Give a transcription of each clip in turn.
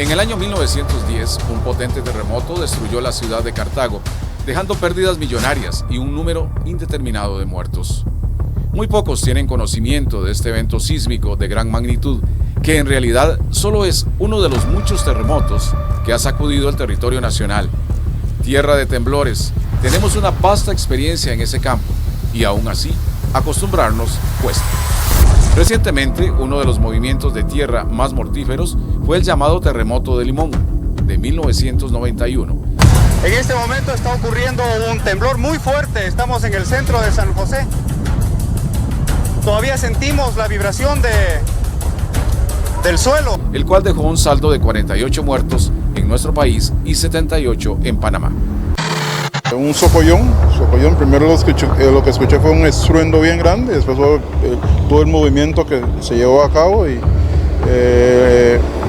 En el año 1910, un potente terremoto destruyó la ciudad de Cartago, dejando pérdidas millonarias y un número indeterminado de muertos. Muy pocos tienen conocimiento de este evento sísmico de gran magnitud, que en realidad solo es uno de los muchos terremotos que ha sacudido el territorio nacional. Tierra de temblores, tenemos una vasta experiencia en ese campo y aún así, acostumbrarnos cuesta. Recientemente, uno de los movimientos de tierra más mortíferos fue el llamado terremoto de Limón, de 1991. En este momento está ocurriendo un temblor muy fuerte, estamos en el centro de San José. Todavía sentimos la vibración del suelo. El cual dejó un saldo de 48 muertos en nuestro país y 78 en Panamá. Un socollón, primero lo que escuché fue un estruendo bien grande, después todo el movimiento que se llevó a cabo y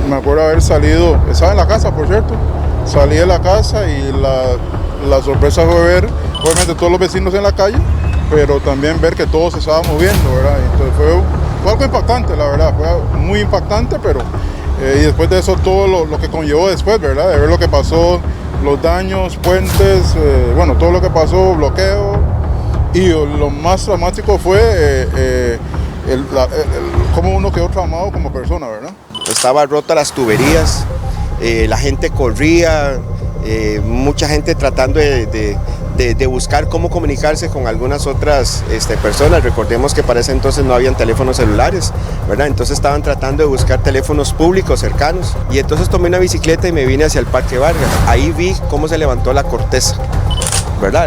me acuerdo haber salido, estaba en la casa por cierto, salí de la casa y la sorpresa fue ver obviamente todos los vecinos en la calle, pero también ver que todo se estaba moviendo, ¿verdad? Entonces fue algo impactante, la verdad, fue muy impactante, pero y después de eso todo lo que conllevó después, ¿verdad? De ver lo que pasó, los daños, puentes, bueno, todo lo que pasó, bloqueo, y lo más dramático fue cómo uno quedó traumado como persona, ¿verdad? Estaban rotas las tuberías, la gente corría, mucha gente tratando de buscar cómo comunicarse con algunas otras personas. Recordemos que para ese entonces no habían teléfonos celulares, ¿verdad? Entonces estaban tratando de buscar teléfonos públicos cercanos. Y entonces tomé una bicicleta y me vine hacia el Parque Vargas. Ahí vi cómo se levantó la corteza, ¿verdad?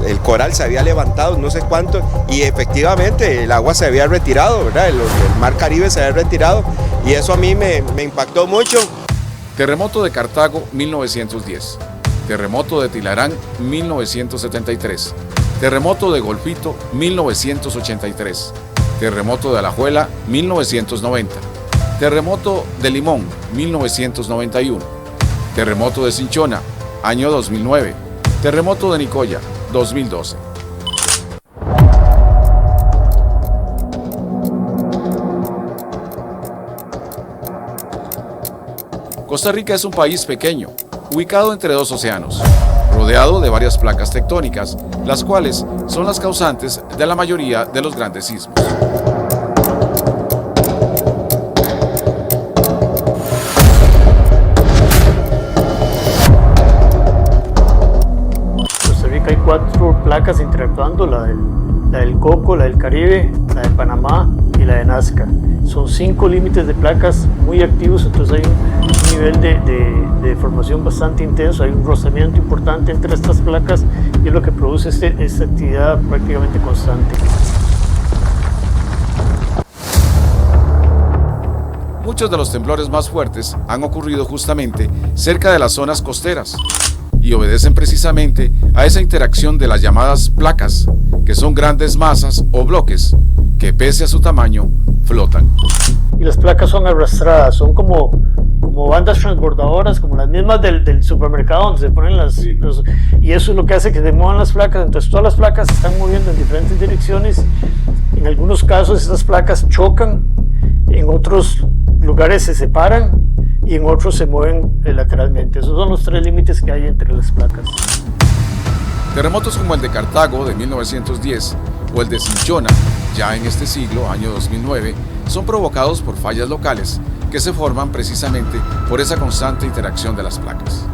El coral se había levantado, no sé cuánto, y efectivamente el agua se había retirado, ¿verdad? El mar Caribe se había retirado, y eso a mí me impactó mucho. Terremoto de Cartago, 1910. Terremoto de Tilarán, 1973. Terremoto de Golfito, 1983. Terremoto de Alajuela, 1990. Terremoto de Limón, 1991. Terremoto de Cinchona, año 2009. Terremoto de Nicoya, 2012. Costa Rica es un país pequeño, ubicado entre dos océanos, rodeado de varias placas tectónicas, las cuales son las causantes de la mayoría de los grandes sismos. En Costa Rica hay 4 placas interactuando, la del Coco, la del Caribe, la de Panamá y la de Nazca. Son 5 límites de placas muy activos, entonces hay un nivel de formación bastante intenso, hay un rozamiento importante entre estas placas y es lo que produce esta actividad prácticamente constante. Muchos de los temblores más fuertes han ocurrido justamente cerca de las zonas costeras y obedecen precisamente a esa interacción de las llamadas placas, que son grandes masas o bloques que pese a su tamaño flotan. Y las placas son arrastradas, son como bandas transbordadoras, como las mismas del supermercado donde se ponen y eso es lo que hace que se muevan las placas. Entonces todas las placas se están moviendo en diferentes direcciones. En algunos casos estas placas chocan, en otros lugares se separan y en otros se mueven lateralmente. Esos son los 3 límites que hay entre las placas. Terremotos como el de Cartago de 1910 o el de Cinchona, ya en este siglo, año 2009, son provocados por fallas locales que se forman precisamente por esa constante interacción de las placas.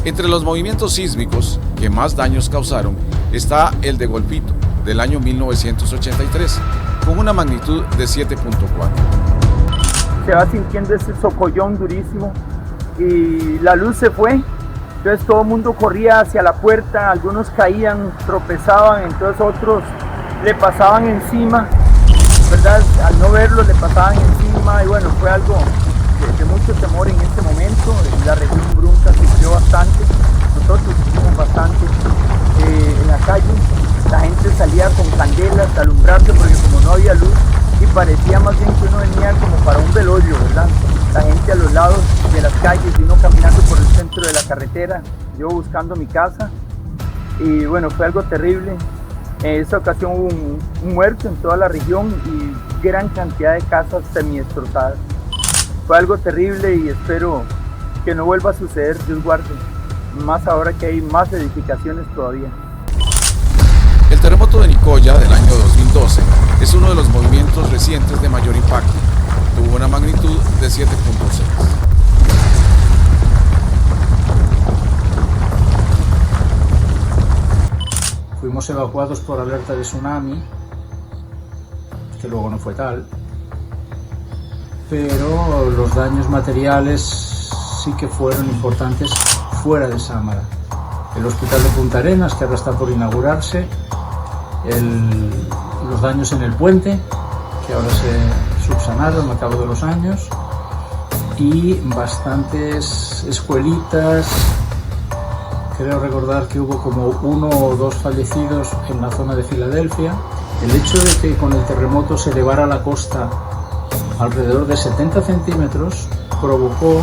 Entre los movimientos sísmicos que más daños causaron está el de Golfito, del año 1983, con una magnitud de 7.4. Se va sintiendo ese socollón durísimo y la luz se fue. Entonces todo el mundo corría hacia la puerta, algunos caían, tropezaban, entonces otros le pasaban encima, ¿verdad? Al no verlo le pasaban encima y bueno, fue algo de mucho temor en este momento. La región Brunca sufrió bastante, nosotros sufrimos bastante en la calle. La gente salía con candelas a alumbrarse porque como no había luz y parecía más bien que uno venía como para un velorio, ¿verdad? La gente a los lados de las calles vino caminando por el centro de la carretera, yo buscando mi casa y bueno, fue algo terrible. En esta ocasión hubo un muerto en toda la región y gran cantidad de casas semi-destrozadas. Fue algo terrible y espero que no vuelva a suceder, Dios guarde, más ahora que hay más edificaciones todavía. El terremoto de Nicoya del año 2012 es uno de los movimientos recientes de mayor impacto. Tuvo una magnitud de 7.6. Fuimos evacuados por alerta de tsunami, que luego no fue tal, pero los daños materiales sí que fueron importantes fuera de Sámara. El hospital de Punta Arenas, que ahora está por inaugurarse, los daños en el puente, que ahora se subsanaron al cabo de los años, y bastantes escuelitas. Creo recordar que hubo como 1 o 2 fallecidos en la zona de Filadelfia. El hecho de que con el terremoto se elevara la costa alrededor de 70 centímetros provocó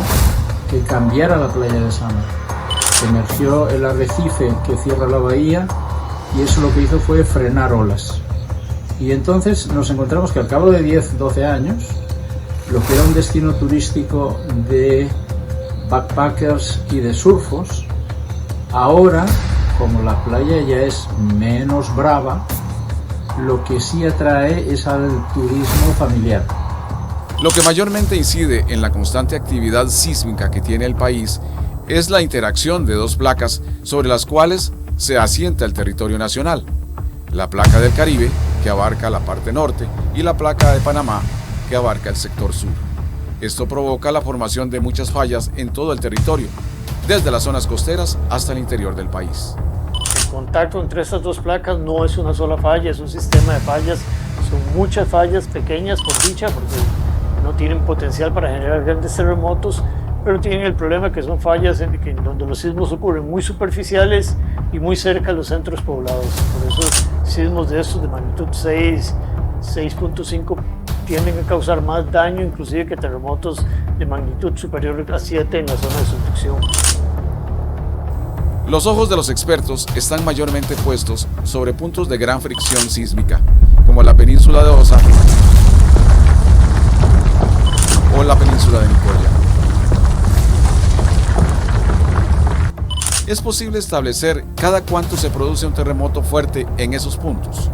que cambiara la playa de Sámara. Emergió el arrecife que cierra la bahía y eso lo que hizo fue frenar olas. Y entonces nos encontramos que al cabo de 10-12 años, lo que era un destino turístico de backpackers y de surfos, ahora, como la playa ya es menos brava, lo que sí atrae es al turismo familiar. Lo que mayormente incide en la constante actividad sísmica que tiene el país es la interacción de 2 placas sobre las cuales se asienta el territorio nacional. La placa del Caribe, que abarca la parte norte, y la placa de Panamá, que abarca el sector sur. Esto provoca la formación de muchas fallas en todo el territorio, desde las zonas costeras hasta el interior del país. El contacto entre estas 2 placas no es una sola falla, es un sistema de fallas. Son muchas fallas pequeñas, por dicha, porque no tienen potencial para generar grandes terremotos, pero tienen el problema que son fallas donde los sismos ocurren muy superficiales y muy cerca de los centros poblados. Por eso sismos de estos de magnitud 6, 6.5 tienden a causar más daño inclusive que terremotos de magnitud superior a 7 en la zona de subducción. Los ojos de los expertos están mayormente puestos sobre puntos de gran fricción sísmica, como la península de Osa o la península de Nicoya. Es posible establecer cada cuánto se produce un terremoto fuerte en esos puntos.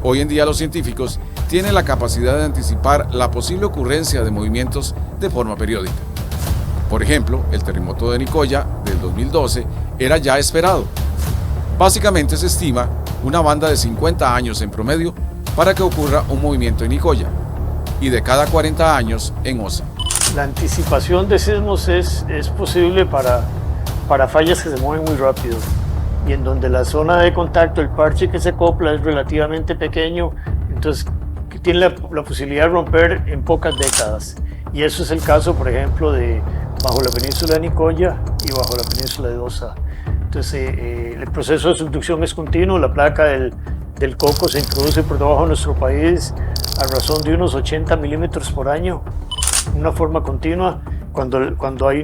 Hoy en día los científicos tienen la capacidad de anticipar la posible ocurrencia de movimientos de forma periódica. Por ejemplo, el terremoto de Nicoya del 2012 era ya esperado. Básicamente se estima una banda de 50 años en promedio para que ocurra un movimiento en Nicoya y de cada 40 años en Osa. La anticipación de sismos es posible para fallas que se mueven muy rápido y en donde la zona de contacto, el parche que se acopla es relativamente pequeño, entonces tiene la posibilidad de romper en pocas décadas. Y eso es el caso, por ejemplo, bajo la península de Nicoya y bajo la península de Osa. Entonces el proceso de subducción es continuo, la placa del Coco se introduce por debajo de nuestro país a razón de unos 80 milímetros por año, una forma continua. Cuando hay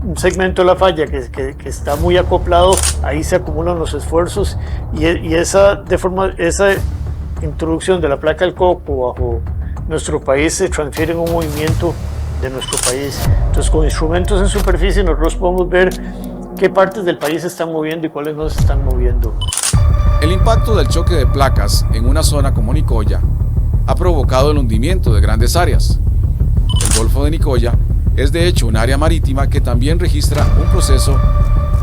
un segmento de la falla que está muy acoplado, ahí se acumulan los esfuerzos y esa introducción de la placa del Coco bajo nuestro país se transfiere en un movimiento de nuestro país. Entonces, con instrumentos en superficie nosotros podemos ver qué partes del país se están moviendo y cuáles no se están moviendo. El impacto del choque de placas en una zona como Nicoya ha provocado el hundimiento de grandes áreas. El Golfo de Nicoya es de hecho un área marítima que también registra un proceso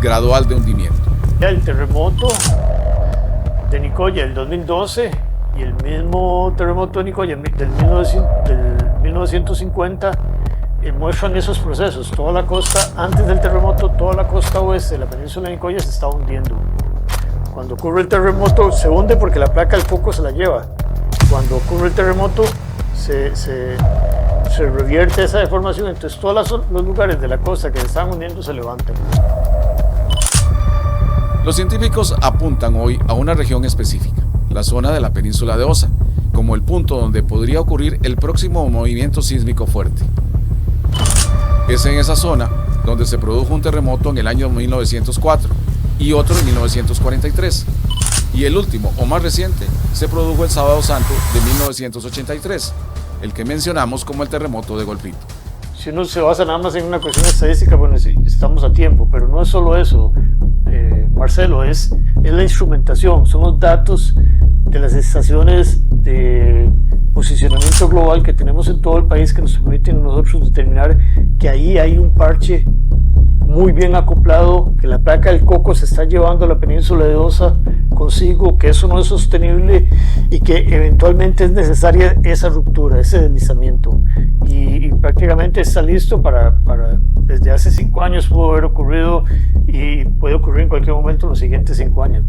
gradual de hundimiento. El terremoto de Nicoya del 2012 y el mismo terremoto de Nicoya del 1950 muestran esos procesos. Toda la costa, antes del terremoto, toda la costa oeste de la península de Nicoya se está hundiendo. Cuando ocurre el terremoto se hunde porque la placa del Coco se la lleva. Cuando ocurre el terremoto se revierte esa deformación, entonces todos los lugares de la costa que se están hundiendo se levantan. Los científicos apuntan hoy a una región específica, la zona de la península de Osa, como el punto donde podría ocurrir el próximo movimiento sísmico fuerte. Es en esa zona donde se produjo un terremoto en el año 1904 y otro en 1943. Y el último, o más reciente, se produjo el Sábado Santo de 1983, el que mencionamos como el terremoto de Golfito. si uno se basa nada más en una cuestión estadística, bueno, sí, estamos a tiempo, pero no es solo eso, Marcelo, es la instrumentación, son los datos de las estaciones de posicionamiento global que tenemos en todo el país que nos permiten a nosotros determinar que ahí hay un parche muy bien acoplado, que la placa del coco se está llevando a la península de Osa consigo, que eso no es sostenible y que eventualmente es necesaria esa ruptura, ese deslizamiento. Y prácticamente está listo para desde hace 5 años pudo haber ocurrido y puede ocurrir en cualquier momento en los siguientes 5 años.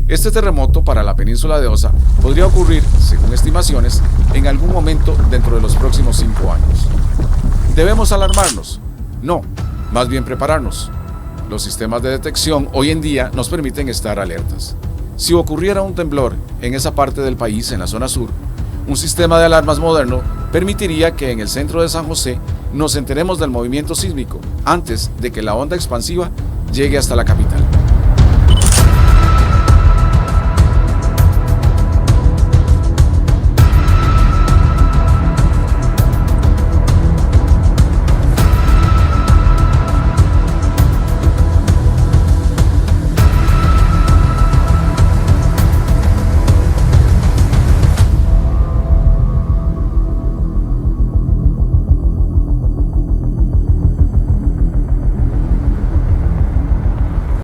Este terremoto para la península de Osa podría ocurrir, según estimaciones, en algún momento dentro de los próximos 5 años. ¿Debemos alarmarnos? No, más bien prepararnos. Los sistemas de detección hoy en día nos permiten estar alertas. Si ocurriera un temblor en esa parte del país, en la zona sur, un sistema de alarmas moderno permitiría que en el centro de San José nos enteremos del movimiento sísmico antes de que la onda expansiva llegue hasta la capital.